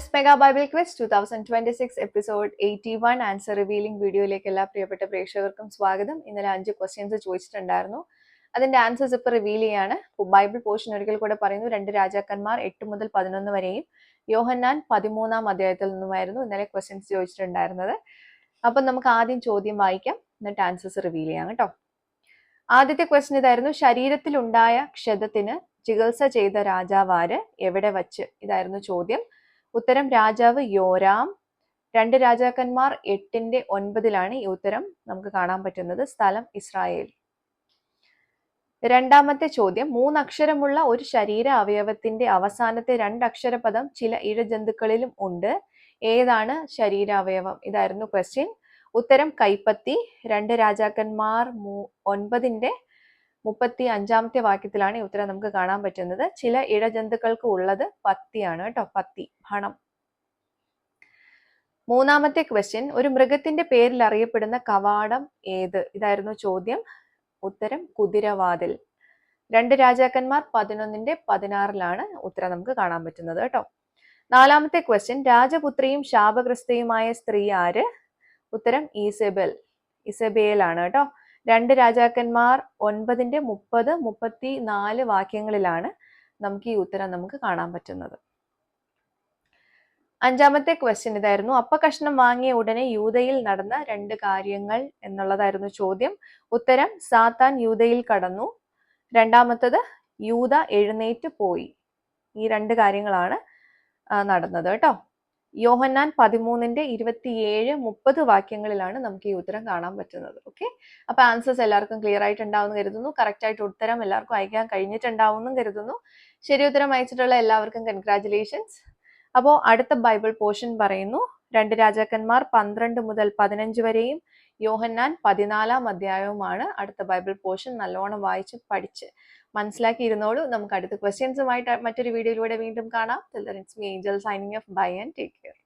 Friends, mega Bible quiz 2026 episode 81 answer revealing വീഡിയോയിലേക്ക് എല്ലാ പ്രിയപ്പെട്ട പ്രേക്ഷകർക്കും സ്വാഗതം. ഇന്നലെ 5 ക്വസ്റ്റ്യൻസ് ചോദിച്ചിട്ടുണ്ടായിരുന്നു. അതിന്റെ ആൻസേഴ്സ് ഇപ്പോൾ റിവീൽ ചെയ്യാണ്. ബൈബിൾ പോർഷൻ ഒരിക്കൽ കൂടെ പറയുന്നു. 2 രാജാക്കന്മാർ 8 മുതൽ 11 വരെയും യോഹന്നാൻ 13-ാം അധ്യായത്തിൽ നിന്നുമായിരുന്നു ഇന്നലെ ക്വസ്റ്റ്യൻസ് ചോദിച്ചിട്ടുണ്ടായിരുന്നത്. അപ്പം നമുക്ക് ആദ്യം ചോദ്യം വായിക്കാം, എന്നിട്ട് ആൻസേഴ്സ് റിവീൽ ചെയ്യാം കേട്ടോ. ആദ്യത്തെ ക്വസ്റ്റ്യൻ ഇതായിരുന്നു: ശരീരത്തിലുണ്ടായ ക്ഷതത്തിന് ചികിത്സ ചെയ്ത രാജാവാര്, എവിടെ വച്ച്? ഇതായിരുന്നു ചോദ്യം. ഉത്തരം രാജാവ് യോരാം. 2 രാജാക്കന്മാർ 8:9 ഈ ഉത്തരം നമുക്ക് കാണാൻ പറ്റുന്നത്. സ്ഥലം ഇസ്രായേൽ. രണ്ടാമത്തെ ചോദ്യം: 3 അക്ഷരമുള്ള ഒരു ശരീര അവയവത്തിന്റെ അവസാനത്തെ 2 അക്ഷരപദം ചില ഇഴജന്തുക്കളിലും ഉണ്ട്. ഏതാണ് ശരീരാവയവം? ഇതായിരുന്നു ക്വസ്റ്റ്യൻ. ഉത്തരം കൈപ്പത്തി. 2 രാജാക്കന്മാർ 9:35 വാക്യത്തിലാണ് ഈ ഉത്തരം നമുക്ക് കാണാൻ പറ്റുന്നത്. ചില ഇഴജന്തുക്കൾക്ക് ഉള്ളത് പത്തിയാണ് കേട്ടോ, പത്തി, ഭണം. മൂന്നാമത്തെ ക്വസ്റ്റ്യൻ: ഒരു മൃഗത്തിന്റെ പേരിൽ അറിയപ്പെടുന്ന കവാടം ഏത്? ഇതായിരുന്നു ചോദ്യം. ഉത്തരം കുതിരവാതിൽ. 2 രാജാക്കന്മാർ 11:16 ഉത്തരം നമുക്ക് കാണാൻ പറ്റുന്നത് കേട്ടോ. നാലാമത്തെ ക്വസ്റ്റ്യൻ: രാജപുത്രിയും ശാപഗ്രസ്തയുമായ സ്ത്രീ ആര്? ഉത്തരം ഈസബേൽ. ഇസബേൽ ആണ് കേട്ടോ. 2 രാജാക്കന്മാർ 9:30-34 വാക്യങ്ങളിലാണ് നമുക്ക് ഈ ഉത്തരം നമുക്ക് കാണാൻ പറ്റുന്നത്. അഞ്ചാമത്തെ ക്വസ്റ്റ്യൻ ഇതായിരുന്നു: അപ്പകഷ്ണം വാങ്ങിയ ഉടനെ യൂദയിൽ നടന്ന 2 കാര്യങ്ങൾ എന്നുള്ളതായിരുന്നു ചോദ്യം. ഉത്തരം സാത്താൻ യൂദയിൽ കടന്നു. രണ്ടാമത്തത് യൂദ എഴുന്നേറ്റ് പോയി. ഈ 2 കാര്യങ്ങളാണ് നടന്നത് കേട്ടോ. യോഹന്നാൻ 13:27-30 വാക്യങ്ങളിലാണ് നമുക്ക് ഈ ഉത്തരം കാണാൻ പറ്റുന്നത്. ഓക്കെ, അപ്പൊ ആൻസേഴ്സ് എല്ലാവർക്കും ക്ലിയർ ആയിട്ടുണ്ടാവും കരുതുന്നു. കറക്റ്റ് ആയിട്ട് ഉത്തരം എല്ലാവർക്കും അയക്കാൻ കഴിഞ്ഞിട്ടുണ്ടാവും കരുതുന്നു. ശരി ഉത്തരം അയച്ചിട്ടുള്ള എല്ലാവർക്കും കൺഗ്രാറ്റുലേഷൻസ്. അപ്പോൾ അടുത്ത ബൈബിൾ പോർഷൻ പറയുന്നു. 2 രാജാക്കന്മാർ 12 മുതൽ 15 വരെയും യോഹന്നാൻ 14-ാം അധ്യായവുമാണ് അടുത്ത ബൈബിൾ പോർഷൻ. നല്ലോണം വായിച്ച് പഠിച്ച് മനസ്സിലാക്കി ഇരുന്നോളൂ. നമുക്ക് അടുത്ത ക്വസ്റ്റ്യൻസുമായിട്ട് മറ്റൊരു വീഡിയോയിലൂടെ വീണ്ടും കാണാം. Till then, it's me, Angel, signing off. Bye and take care.